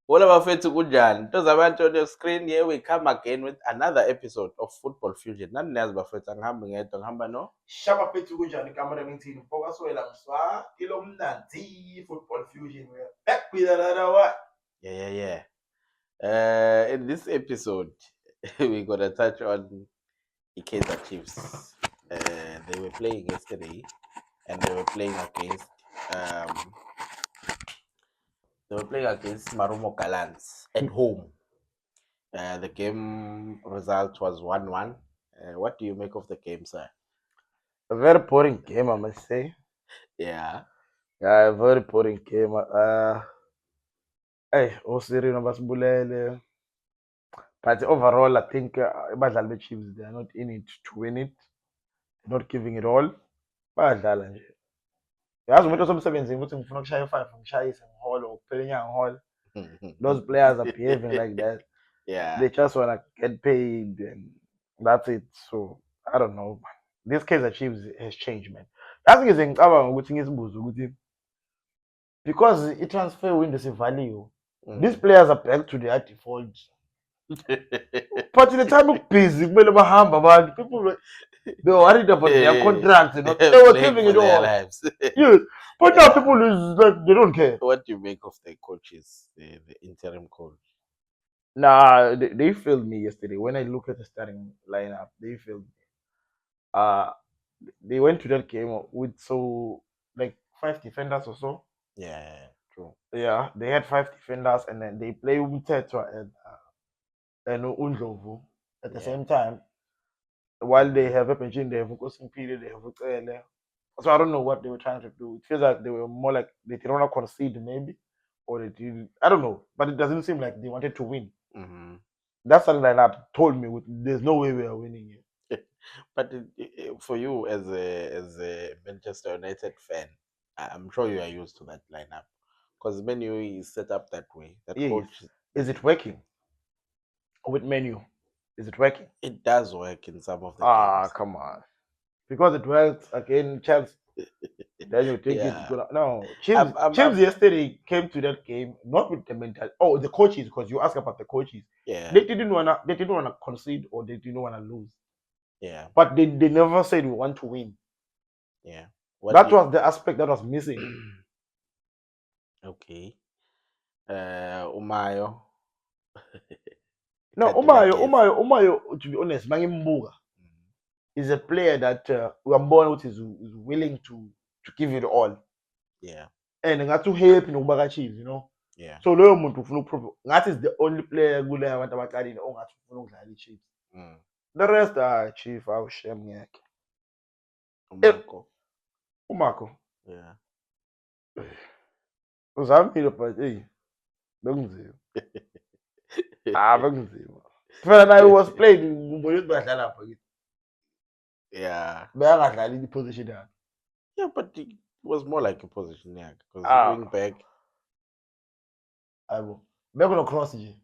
All abafethu kunjani? Nto zabantu on your screen, here we come again with another episode of Football Fusion. Nani niyazi bafethu angihambi ngedwa ngihamba no. Shaba fethu kunjani kamera ngithini focus wela mswa ilo mnandi Football Fusion we are back with another one. Yeah. In this episode, we're gonna touch on the Kaizer Chiefs. They were playing yesterday, and they were playing against Marumo Gallants at home. The game result was 1-1. What do you make of the game, sir? A very boring game, I must say. Yeah. Yeah, a very boring game. Hey, Osiri Basibulele. But overall, I think Badal Chiefs, they are not in it to win it. They're not giving it all. Badala nje. Yazi umuntu osemsebenzini ukuthi ngifuna ukushaya 5 ngishayise ngihole ukuphela inyanga ngihole. Those players are behaving like that. Yeah. They just want to get paid and that's it. So I don't know. This case Chiefs has changed, man. That's ngize ngicabanga ukuthi ngisibuze ukuthi because i-transfer window sivalue, these players are back to their default. But in the time of busy, kumele bahamba abantu. People they were worried about their contracts, you know. They were giving it all. Lives. Yes. But now people is like they don't care. What do you make of the coaches, the interim coach? Nah, they failed me yesterday. When I look at the starting lineup, they failed me. They went to that game with like 5 defenders or so. Yeah, true. Yeah, they had 5 defenders, and then they play Umthetwa and Undlovu at the same time. While they have a pension, they have a costing period, they have a so I don't know what they were trying to do. It feels like they were more like they didn't want to concede, maybe, or they did. I don't know, but it doesn't seem like they wanted to win. Mm-hmm. That's something like that told me there's no way we are winning it. But for you as a Manchester United fan, I'm sure you are used to that lineup because Menu is set up that way. That coach, is it working with Menu? Is it working? It does work in some of the games. Come on, because it worked again, Chelsea. Then you think it's gonna no. Chiefs yesterday came to that game not with the mental. Oh, the coaches, because you asked about the coaches. Yeah, they didn't wanna concede or they didn't wanna lose. Yeah, but they never said we want to win. Yeah, that was the aspect that was missing. Okay. Umayo. No, Umayo. To be honest, Mangimbuga is a player that is willing to give it all. Yeah. And got to help in Chiefs, you know. Yeah. So loyo muntu ufuna uprove. That is the only player kule abantu abaqalile ongathi ufuna ukudlala iChiefs. The rest are Chief awushame ngeke. Umako. Yeah. Uzamile but bekunzima. Bekunzima. Fana I was playing ngibona ukuthi badlala lapha kithi. Yeah. Bayangadlali position yakhe. Yeah, but it was more like a position yakhe because wing back. Ayibo. Bekuno cross nje.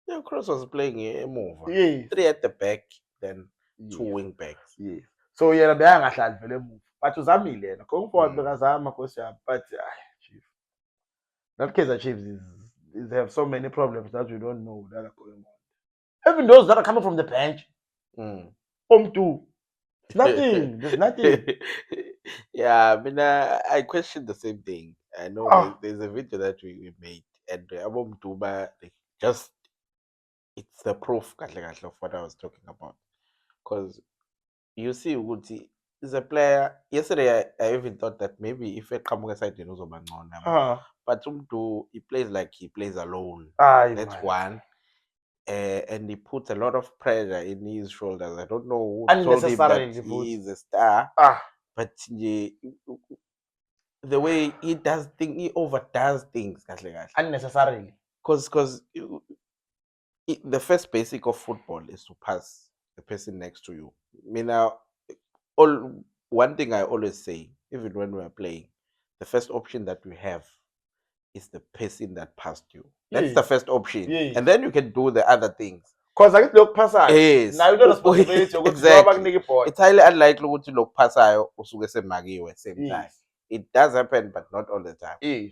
Yeah, Cross was playing a move. Yes. 3 at the back, then 2 wing backs. Yes. So yena beyangahlali vele move. But uzamile yena. Going forward bekazama Nkosi yami, but Chief. That Kaizer Chiefs is have so many problems that we don't know that are going on. Even those that are coming from the bench. Home too. Nothing. There's nothing. Yeah, I mean, I question the same thing. I know there's a video that we made, and just it's the proof of what I was talking about. Because you see, Uguti is a player. Yesterday, I even thought that maybe if a Kamuga side knows about but he plays like he plays alone. That's one. And he puts a lot of pressure in his shoulders. I don't know who told him that he is a star. But the way he does things, he overdoes things. Unnecessarily. Because the first basic of football is to pass the person next to you. I mean, one thing I always say, even when we're playing, the first option that we have is the person that passed you. That's the first option. And then you can do the other things. Because I get look pass. Yes. Now you don't responsibility. Exactly. It's highly unlikely to look pass same time. It does happen, but not all the time. Yes.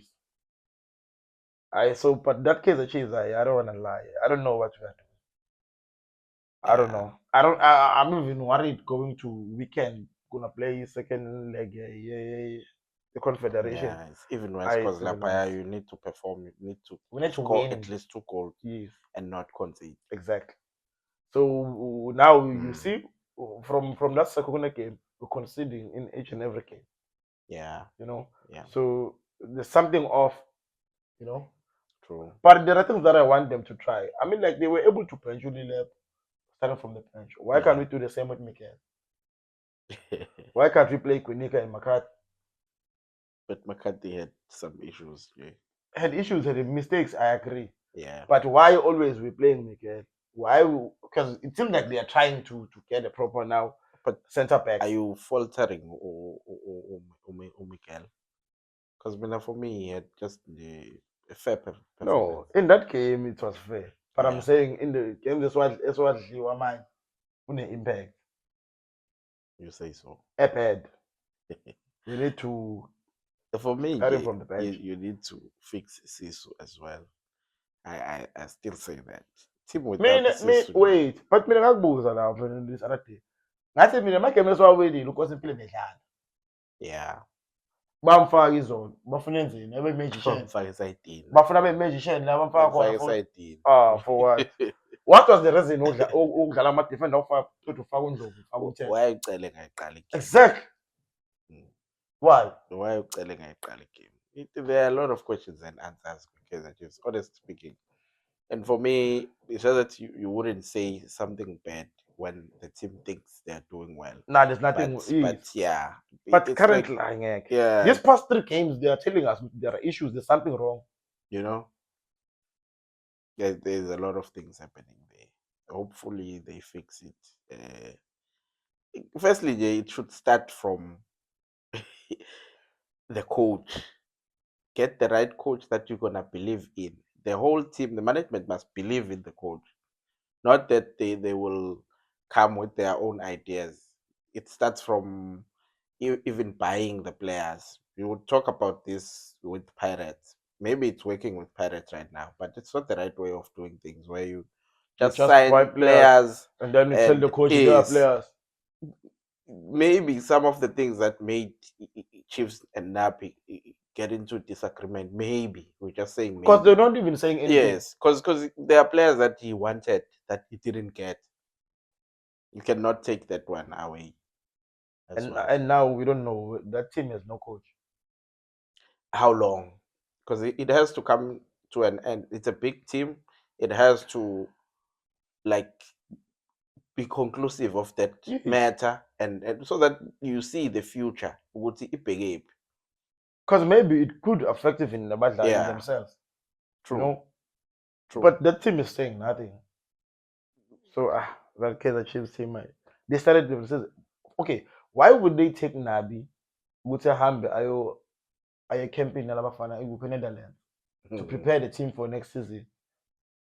But that Kaiser Chiefs, I don't want to lie. I don't know what we're doing. I don't Yeah. know. I'm even worried going to weekend. Gonna play second leg. The Confederation. Yeah, it's even worse I because still Lapaya, lose. you need to perform, you need to We need to score at win. least 2 goals Yes, and not concede. exactly. So now you Mm. see from that second game, we're conceding in each and every game. Yeah, You know. yeah, So there's something off. You know. true. But there are things that I want them to try. I mean, like they were able to bench Ulilep starting from the bench. Why can't Yeah. we do the same with Mikel? Why can't we play Quinika and McCarthy? But McCarthy had some issues. Yeah. Had issues, had mistakes, I agree. Yeah. But why always we playing Mikel? Why? Because it seems like they are trying to get a proper now But center back. are you faltering Miguel? Because for me, he had just a fair performance. No, in that game it was fair. But I'm Yeah. saying in the game, that's what you are mine. On the impact, You say so. bad. We need to For me, start him from the bench. you need to fix Sisu as well. I still say that. Team Me, without me, Sisu. wait. But mina ngakubuza la from this other day. Ngathi mina amagame esiwawinile ukuthi impilo bedlala. Yeah. Bamfaka izolo. Bafuna enzeni? Abe magician. Bamfaka esayidini. Bafuna abe magician la bamfaka Bamfaka khona for. esayidini. For what? What was the reason ukudlala ama defender ufaka uNdlovu ufaka uThemba? Why ucele ngayiqala igame? Exactly. Why? Why ucele ngayiqala igame? There are a lot of questions and answers because just honestly speaking. And for me, it's just that you wouldn't say something bad when the team thinks they're doing well. Nah, there's nothing. But yeah. But It's currently, like, these past 3 games, they are telling us there are issues. There's something wrong. You know, there's a lot of things happening there. Hopefully, they fix it. Firstly, it should start from the coach. Get the right coach that you're gonna believe in. The whole team, the management must believe in the coach. Not that they will come with their own ideas. It starts from even buying the players. We would talk about this with Pirates. Maybe it's working with Pirates right now, but it's not the right way of doing things where you just buy sign players and then you tell the coach they are yes, players. maybe some of the things that made Chiefs and Napi get into disagreement. Maybe we're just saying maybe. Because they're not even saying anything. Yes, because there are players that he wanted that he didn't get. You cannot take that one away. And now we don't know. That team has no coach. How long? Because it has to come to an end. It's a big team. It has to like be conclusive of that matter and so that you see the future. Because maybe it could affect even the Badla in themselves. True. You know? True. But that team is saying nothing. So that Kaizer Chiefs team, they started themselves. Okay, why would they take Nabi, Hambe, Ayo camping Alabafana in the Netherlands to prepare the team for next season?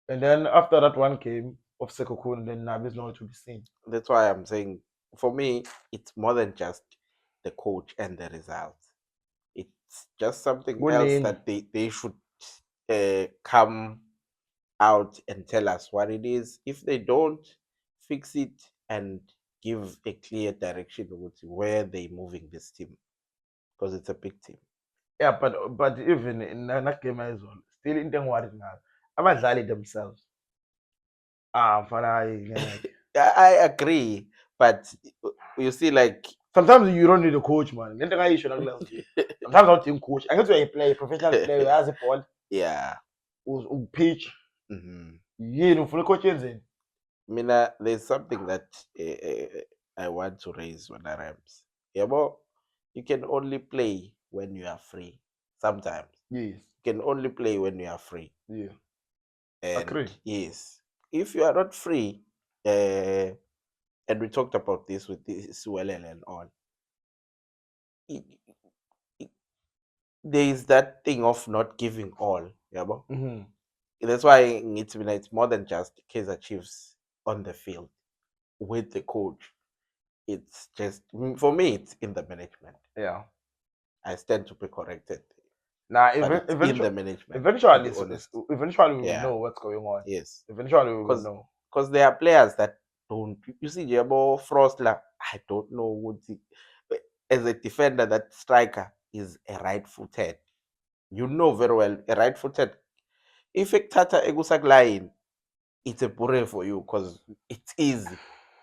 And then after that one game of Sekokun, then Nabi is nowhere to be seen. That's why I'm saying, for me, it's more than just the coach and the results. It's just something else that they should come out and tell us what it is. If they don't fix it and give a clear direction with where they're moving this team, because it's a big team. Yeah, but even in that game as well, still in them worried now. Abadlali themselves. I agree, but you see, like sometimes you don't need a coach, man. Sometimes I don't think coach. I get to play professional player who has a ball. Yeah. Who pitch. Mm-hmm. Yeah, no full coaching. Mina, there's something that I want to raise when I rams. Yeah, but you can only play when you are free. Sometimes. Yes. You can only play when you are free. Yeah. And agree. Yes. If you are not free, and we talked about this with this Suelen and all, there is that thing of not giving all. Yeah, mm-hmm. That's why it's more than just Kaizer Chiefs on the field with the coach. It's just, for me, it's in the management. Yeah. I stand to be corrected. Nah, but it's in the eventually, management. To eventually, be honest, eventually, we will yeah, know what's going on. yes, Eventually, we will because know. there are players that don't. You see, Jabo Frostler. I don't know what he, as a defender, that striker is a right-footed. You know very well a right-footed. If ekuthatha ekusakulayini, it's a bure for you because it's easy.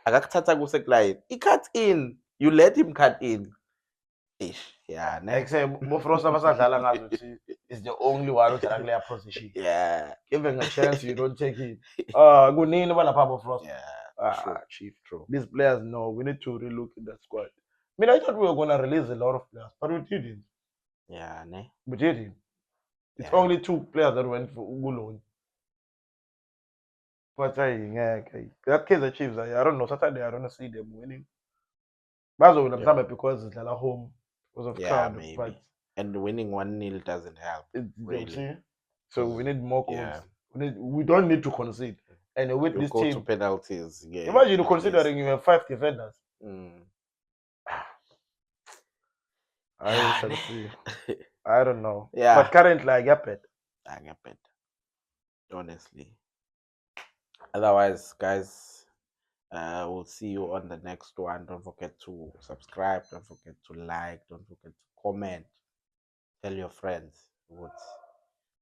Akakuthatha kusakulayini. He cut in. You let him cut in. Ish, yeah, ne? Except Bofrosa basadlala ngazuthi is the only one who's at a position. Yeah. Given a chance, you don't take it. Kunini balapha Bofrosa. Yeah. True. Chief. True. These players know we need to relook at that squad. I mean, I thought we were gonna release a lot of players, but we didn't. Yeah, ne? We didn't. It's Yeah. only 2 players that went for Ugulon. But that case Chiefs, I don't know. Saturday, I don't see them winning. Bazo will Yeah. have because it's at home because of Yeah, crowd. maybe. But And winning 1-0 doesn't help. Really. see? So we need more goals. Yeah. We don't need to concede. And with You this go to team, penalties. Yeah. imagine at considering least. you have 5 defenders. Mm. I Yeah, shall ne? see. I don't know. Yeah. But currently, I get it. I get it. Honestly. Otherwise, guys, we'll see you on the next one. Don't forget to subscribe. Don't forget to like. Don't forget to comment. Tell your friends what's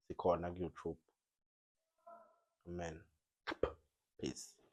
the corner YouTube. Amen. Peace.